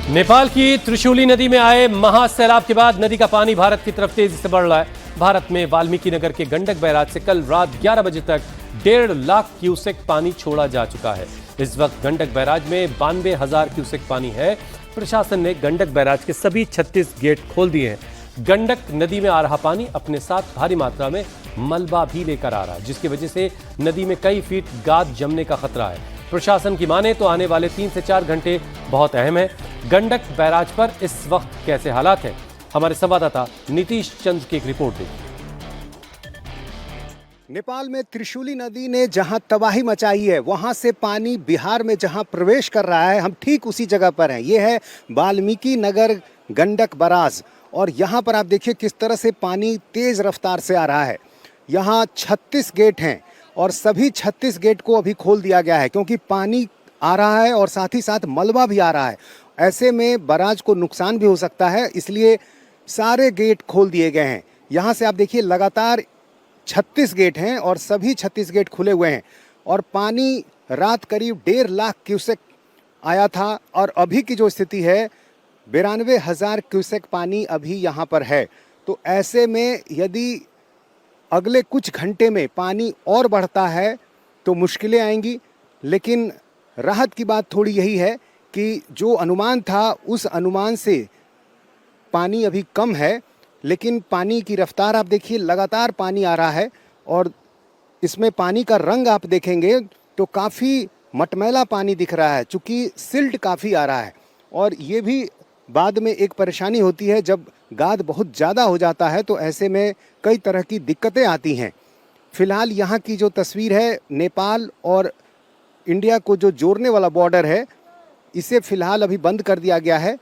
नेपाल की त्रिशूली नदी में आए महासैलाब के बाद नदी का पानी भारत की तरफ तेजी से बढ़ रहा है। भारत में वाल्मीकि नगर के गंडक बैराज से कल रात 11 बजे तक 1.5 लाख क्यूसेक पानी छोड़ा जा चुका है। इस वक्त गंडक बैराज में 92,000 क्यूसेक पानी है। प्रशासन ने गंडक बैराज के सभी 36 गेट खोल दिए हैं। गंडक नदी में आ रहा पानी अपने साथ भारी मात्रा में मलबा भी लेकर आ रहा है, जिसकी वजह से नदी में कई फीट गाद जमने का खतरा है। प्रशासन की माने तो आने वाले 3 से 4 घंटे बहुत अहम है। गंडक बैराज पर इस वक्त कैसे हालात हैं, हमारे संवाददाता नीतीश चंद्र की एक रिपोर्ट देखिए। नेपाल में त्रिशूली नदी ने जहां तबाही मचाई है, वहां से पानी बिहार में जहां प्रवेश कर रहा है, हम ठीक उसी जगह पर हैं। ये है वाल्मीकि नगर गंडक बैराज और यहाँ पर आप देखिए किस तरह से पानी तेज रफ्तार से आ रहा है। यहाँ 36 गेट हैं और सभी 36 गेट को अभी खोल दिया गया है, क्योंकि पानी आ रहा है और साथ ही साथ मलबा भी आ रहा है। ऐसे में बैराज को नुकसान भी हो सकता है, इसलिए सारे गेट खोल दिए गए हैं। यहाँ से आप देखिए लगातार 36 गेट हैं और सभी 36 गेट खुले हुए हैं और पानी रात करीब 1.5 लाख क्यूसेक आया था और अभी की जो स्थिति है 92,000 क्यूसेक पानी अभी यहाँ पर है। तो ऐसे में यदि अगले कुछ घंटे में पानी और बढ़ता है तो मुश्किलें आएंगी, लेकिन राहत की बात थोड़ी यही है कि जो अनुमान था उस अनुमान से पानी अभी कम है, लेकिन पानी की रफ्तार आप देखिए लगातार पानी आ रहा है और इसमें पानी का रंग आप देखेंगे तो काफ़ी मटमैला पानी दिख रहा है, चूँकि सिल्ट काफ़ी आ रहा है। और ये भी बाद में एक परेशानी होती है, जब गाद बहुत ज़्यादा हो जाता है तो ऐसे में कई तरह की दिक्कतें आती हैं। फिलहाल यहाँ की जो तस्वीर है, नेपाल और इंडिया को जो जोड़ने वाला बॉर्डर है, इसे फ़िलहाल अभी बंद कर दिया गया है।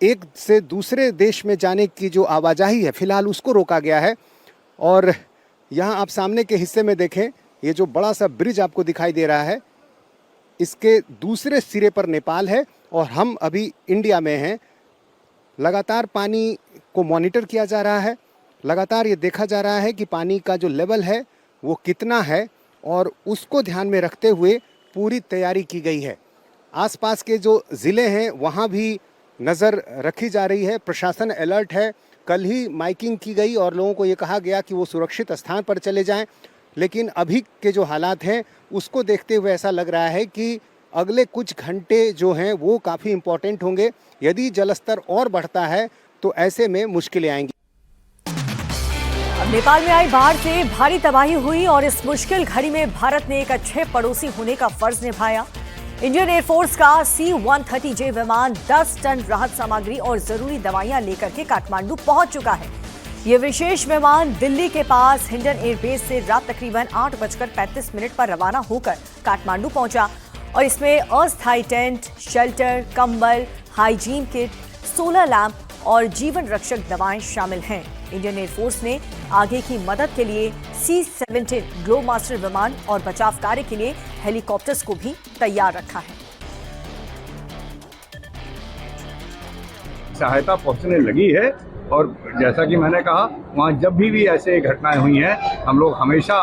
एक से दूसरे देश में जाने की जो आवाजाही है फ़िलहाल उसको रोका गया है। और यहाँ आप सामने के हिस्से में देखें, ये जो बड़ा सा ब्रिज आपको दिखाई दे रहा है, इसके दूसरे सिरे पर नेपाल है और हम अभी इंडिया में हैं। लगातार पानी को मॉनिटर किया जा रहा है, लगातार ये देखा जा रहा है कि पानी का जो लेवल है वो कितना है और उसको ध्यान में रखते हुए पूरी तैयारी की गई है। आसपास के जो ज़िले हैं वहाँ भी नज़र रखी जा रही है, प्रशासन अलर्ट है। कल ही माइकिंग की गई और लोगों को ये कहा गया कि वो सुरक्षित स्थान पर चले जाएं, लेकिन अभी के जो हालात हैं उसको देखते हुए ऐसा लग रहा है कि अगले कुछ घंटे जो हैं वो काफ़ी इम्पोर्टेंट होंगे। यदि जलस्तर और बढ़ता है तो ऐसे में मुश्किलें आएंगी। नेपाल में आई बाढ़ से भारी तबाही हुई और इस मुश्किल घड़ी में भारत ने एक अच्छे पड़ोसी होने का फर्ज निभाया। इंडियन एयरफोर्स का C-130J विमान 10 टन राहत सामग्री और जरूरी दवाइयां लेकर के काठमांडू पहुंच चुका है। ये विशेष विमान दिल्ली के पास हिंडन एयरबेस से रात तकरीबन 8:35 पर रवाना होकर काठमांडू पहुंचा और इसमें अस्थायी टेंट, शेल्टर, कंबल, हाइजीन किट, सोलर लैंप और जीवन रक्षक दवाएं शामिल हैं। इंडियन एयरफोर्स ने आगे की मदद के लिए C-17 ग्लोबमास्टर विमान और बचाव कार्य के लिए हेलीकॉप्टर्स को भी तैयार रखा है। सहायता पहुंचने लगी है और जैसा कि मैंने कहा, वहाँ जब भी ऐसे घटनाएं हुई हैं हम लोग हमेशा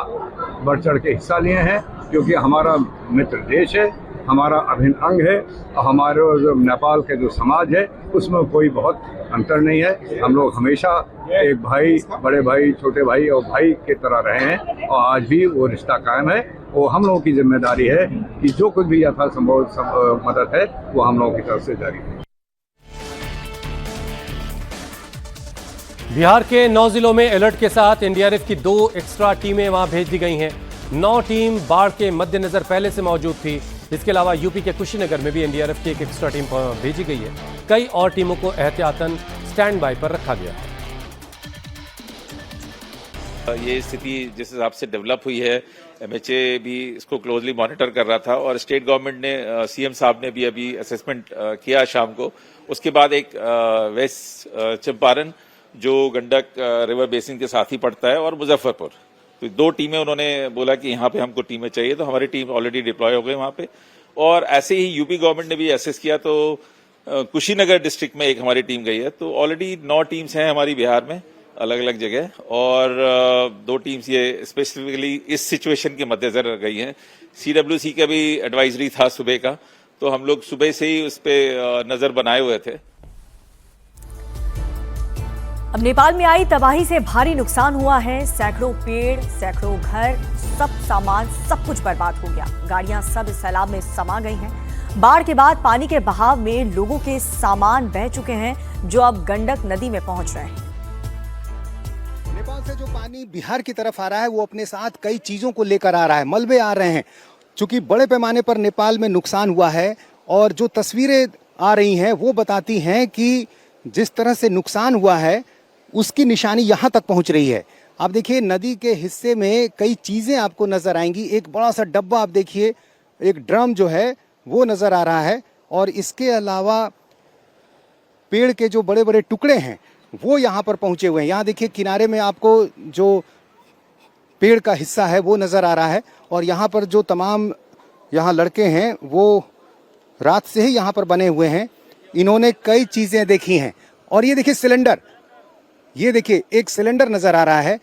बढ़ चढ़ के हिस्सा लिए हैं, क्योंकि हमारा मित्र देश है, हमारा अभिन्न अंग है और हमारे जो नेपाल के जो समाज है उसमें कोई बहुत अंतर नहीं है। हम लोग हमेशा एक भाई, बड़े भाई, छोटे भाई और भाई की तरह रहे हैं और आज भी वो रिश्ता कायम है। वो हम लोगों की जिम्मेदारी है कि जो कुछ भी यथासंभव मदद है वो हम लोगों की तरफ से जारी है। बिहार के 9 जिलों में अलर्ट के साथ एनडीआरएफ की 2 एक्स्ट्रा टीमें वहां भेज दी गई हैं। 9 टीम बाढ़ के मद्देनजर पहले से मौजूद थी। इसके अलावा यूपी के कुशीनगर में भी एनडीआरएफ की एक एक्स्ट्रा टीम भेजी गई है। कई और टीमों को एहतियातन स्टैंड बाय पर रखा गया है। ये स्थिति जिस हिसाब से डेवलप हुई है, एमएचए भी इसको क्लोजली मॉनिटर कर रहा था और स्टेट गवर्नमेंट ने, सीएम साहब ने भी अभी असेसमेंट किया शाम को। उसके बाद एक वेस्ट चंपारण जो गंडक रिवर बेसिन के साथ ही पड़ता है और मुजफ्फरपुर, तो 2 टीमें उन्होंने बोला कि यहाँ पे हमको टीमें चाहिए, तो हमारी टीम ऑलरेडी डिप्लॉय हो गई वहाँ पे। और ऐसे ही यूपी गवर्नमेंट ने भी एसेस किया तो कुशीनगर डिस्ट्रिक्ट में एक हमारी टीम गई है। तो ऑलरेडी 9 टीम्स हैं हमारी बिहार में अलग अलग जगह और 2 टीम्स ये स्पेसिफिकली इस सिचुएशन के मद्देनजर गई हैं। CWC का भी एडवाइजरी था सुबह का, तो हम लोग सुबह से ही उस पे नजर बनाए हुए थे। अब नेपाल में आई तबाही से भारी नुकसान हुआ है। सैकड़ों पेड़, सैकड़ों घर, सब सामान, सब कुछ बर्बाद हो गया। गाड़ियां सब इस सैलाब में समा गई हैं। बाढ़ के बाद पानी के बहाव में लोगों के सामान बह चुके हैं, जो अब गंडक नदी में पहुंच रहे हैं। नेपाल से जो पानी बिहार की तरफ आ रहा है वो अपने साथ कई चीजों को लेकर आ रहा है, मलबे आ रहे हैं। चूंकि बड़े पैमाने पर नेपाल में नुकसान हुआ है और जो तस्वीरें आ रही हैं वो बताती हैं कि जिस तरह से नुकसान हुआ है उसकी निशानी यहाँ तक पहुँच रही है। आप देखिए नदी के हिस्से में कई चीज़ें आपको नजर आएंगी। एक बड़ा सा डब्बा आप देखिए, एक ड्रम जो है वो नजर आ रहा है, और इसके अलावा पेड़ के जो बड़े बड़े टुकड़े हैं वो यहाँ पर पहुँचे हुए हैं। यहाँ देखिए किनारे में आपको जो पेड़ का हिस्सा है वो नज़र आ रहा है, और यहाँ पर जो तमाम यहाँ लड़के हैं वो रात से ही यहाँ पर बने हुए हैं। इन्होंने कई चीज़ें देखी हैं। और ये देखिए सिलेंडर, ये देखिए एक सिलेंडर नज़र आ रहा है।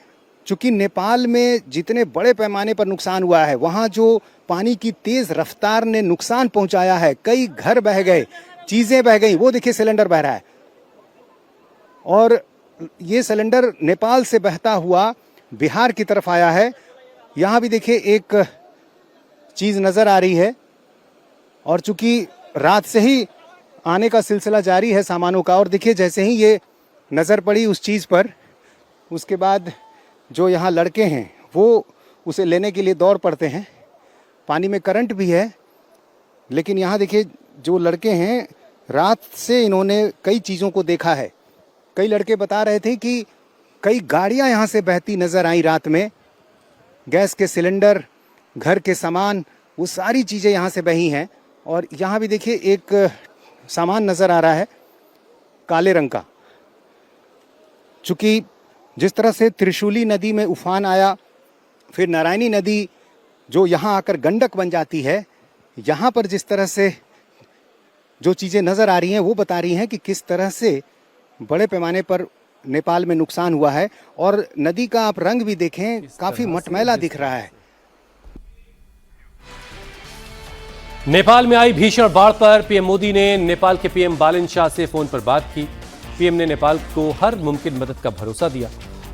चूँकि नेपाल में जितने बड़े पैमाने पर नुकसान हुआ है वहाँ जो पानी की तेज़ रफ्तार ने नुकसान पहुँचाया है, कई घर बह गए, चीज़ें बह गई। वो देखिए सिलेंडर बह रहा है, और ये सिलेंडर नेपाल से बहता हुआ बिहार की तरफ आया है। यहाँ भी देखिए एक चीज़ नज़र आ रही है, और चूँकि रात से ही आने का सिलसिला जारी है सामानों का, और देखिए जैसे ही ये नज़र पड़ी उस चीज़ पर, उसके बाद जो यहाँ लड़के हैं वो उसे लेने के लिए दौड़ पड़ते हैं। पानी में करंट भी है, लेकिन यहाँ देखिए जो लड़के हैं रात से इन्होंने कई चीज़ों को देखा है। कई लड़के बता रहे थे कि कई गाड़ियाँ यहाँ से बहती नज़र आई रात में। गैस के सिलेंडर, घर के सामान, वो सारी चीज़ें यहाँ से बही हैं। और यहाँ भी देखिए एक सामान नज़र आ रहा है काले रंग का। चूँकि जिस तरह से त्रिशूली नदी में उफान आया, फिर नारायणी नदी जो यहाँ आकर गंडक बन जाती है, यहाँ पर जिस तरह से जो चीज़ें नज़र आ रही हैं वो बता रही हैं कि किस तरह से बड़े पैमाने पर नेपाल में नुकसान हुआ है। और नदी का आप रंग भी देखें, काफ़ी मटमैला दिख रहा है। नेपाल में आई भीषण बाढ़ पर पीएम मोदी ने नेपाल के पीएम बालन शाह से फोन पर बात की। पीएम ने नेपाल को हर मुमकिन मदद का भरोसा दिया।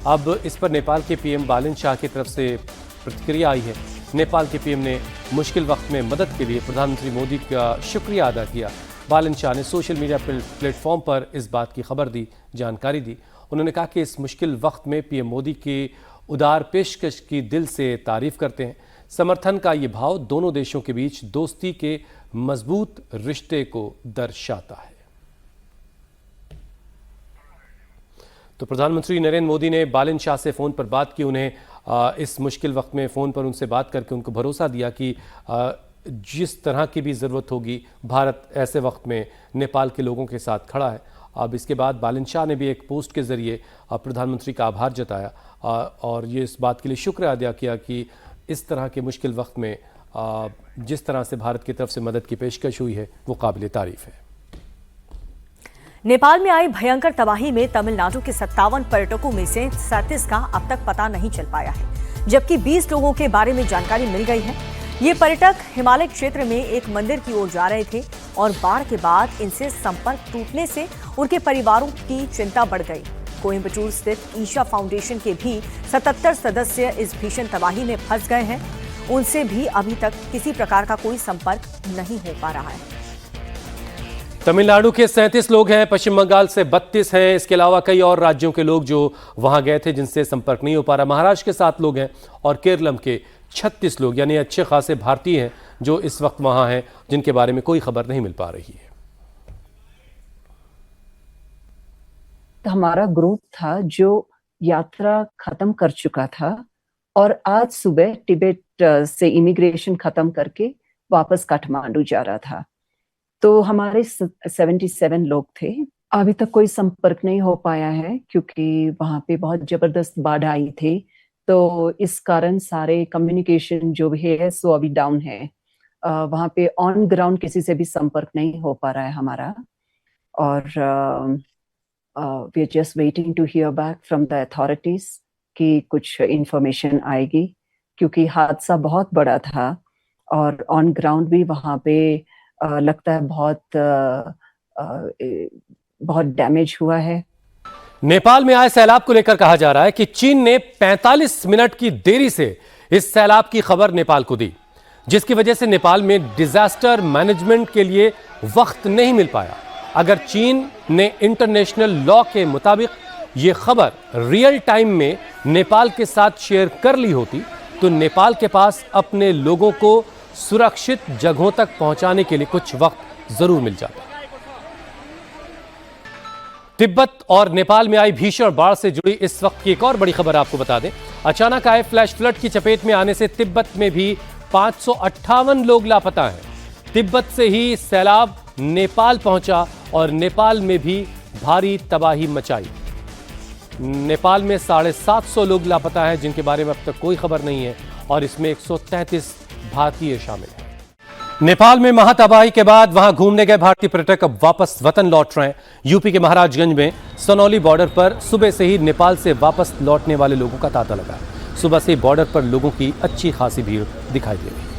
अब इस पर नेपाल के पीएम बालन शाह की तरफ से प्रतिक्रिया आई है। नेपाल के पीएम ने मुश्किल वक्त में मदद के लिए प्रधानमंत्री मोदी का शुक्रिया अदा किया। बालन शाह ने सोशल मीडिया प्लेटफॉर्म पर इस बात की खबर दी, जानकारी दी। उन्होंने कहा कि इस मुश्किल वक्त में पीएम मोदी के उदार पेशकश की दिल से तारीफ करते हैं। समर्थन का ये भाव दोनों देशों के बीच दोस्ती के मजबूत रिश्ते को दर्शाता है। तो प्रधानमंत्री नरेंद्र मोदी ने बालन शाह से फ़ोन पर बात की। उन्हें इस मुश्किल वक्त में फ़ोन पर उनसे बात करके उनको भरोसा दिया कि जिस तरह की भी ज़रूरत होगी भारत ऐसे वक्त में नेपाल के लोगों के साथ खड़ा है। अब इसके बाद बालन शाह ने भी एक पोस्ट के ज़रिए प्रधानमंत्री का आभार जताया और ये इस बात के लिए शुक्र अदा किया कि इस तरह के मुश्किल वक्त में जिस तरह से भारत की तरफ से मदद की पेशकश हुई है वो काबिल तारीफ है। नेपाल में आई भयंकर तबाही में तमिलनाडु के 57 पर्यटकों में से 37 का अब तक पता नहीं चल पाया है, जबकि 20 लोगों के बारे में जानकारी मिल गई है। ये पर्यटक हिमालय क्षेत्र में एक मंदिर की ओर जा रहे थे और बाढ़ के बाद इनसे संपर्क टूटने से उनके परिवारों की चिंता बढ़ गई। कोयम्बटूर स्थित ईशा फाउंडेशन के भी 77 सदस्य इस भीषण तबाही में फंस गए हैं। उनसे भी अभी तक किसी प्रकार का कोई संपर्क नहीं हो पा रहा है। तमिलनाडु के 37 लोग हैं, पश्चिम बंगाल से 32 हैं। इसके अलावा कई और राज्यों के लोग जो वहां गए थे जिनसे संपर्क नहीं हो पा रहा। महाराष्ट्र के 7 लोग हैं और केरलम के 36 लोग, यानी अच्छे खासे भारतीय हैं जो इस वक्त वहां हैं, जिनके बारे में कोई खबर नहीं मिल पा रही है। हमारा ग्रुप था जो यात्रा खत्म कर चुका था और आज सुबह तिब्बत से इमिग्रेशन खत्म करके वापस काठमांडू जा रहा था। तो हमारे 77 लोग थे। अभी तक कोई संपर्क नहीं हो पाया है क्योंकि वहां पे बहुत जबरदस्त बाढ़ आई थी, तो इस कारण सारे कम्युनिकेशन जो भी है सो अभी डाउन है। वहां पे ऑन ग्राउंड किसी से भी संपर्क नहीं हो पा रहा है हमारा। और we are just waiting to hear back from the authorities कि कुछ इंफॉर्मेशन आएगी, क्योंकि हादसा बहुत बड़ा था और ऑन ग्राउंड भी वहां पे लगता है बहुत डैमेज हुआ है। नेपाल में आए सैलाब को लेकर कहा जा रहा है कि चीन ने 45 मिनट की देरी से इस सैलाब की खबर नेपाल को दी, जिसकी वजह से नेपाल में डिजास्टर मैनेजमेंट के लिए वक्त नहीं मिल पाया। अगर चीन ने इंटरनेशनल लॉ के मुताबिक ये खबर रियल टाइम में नेपाल के साथ शेयर कर ली होती तो नेपाल के पास अपने लोगों को सुरक्षित जगहों तक पहुंचाने के लिए कुछ वक्त जरूर मिल जाता। तिब्बत और नेपाल में आई भीषण बाढ़ से जुड़ी इस वक्त की एक और बड़ी खबर आपको बता दें। अचानक आए फ्लैश फ्लड की चपेट में आने से तिब्बत में भी 558 लोग लापता हैं। तिब्बत से ही सैलाब नेपाल पहुंचा और नेपाल में भी भारी तबाही मचाई। नेपाल में 750 लोग लापता हैं, जिनके बारे में अब तक कोई खबर नहीं है, और इसमें 133 भारतीय शामिल हैं। नेपाल में महातबाही के बाद वहां घूमने गए भारतीय पर्यटक अब वापस वतन लौट रहे हैं। यूपी के महाराजगंज में सनौली बॉर्डर पर सुबह से ही नेपाल से वापस लौटने वाले लोगों का तांता लगा है। सुबह से बॉर्डर पर लोगों की अच्छी खासी भीड़ दिखाई दे रही है।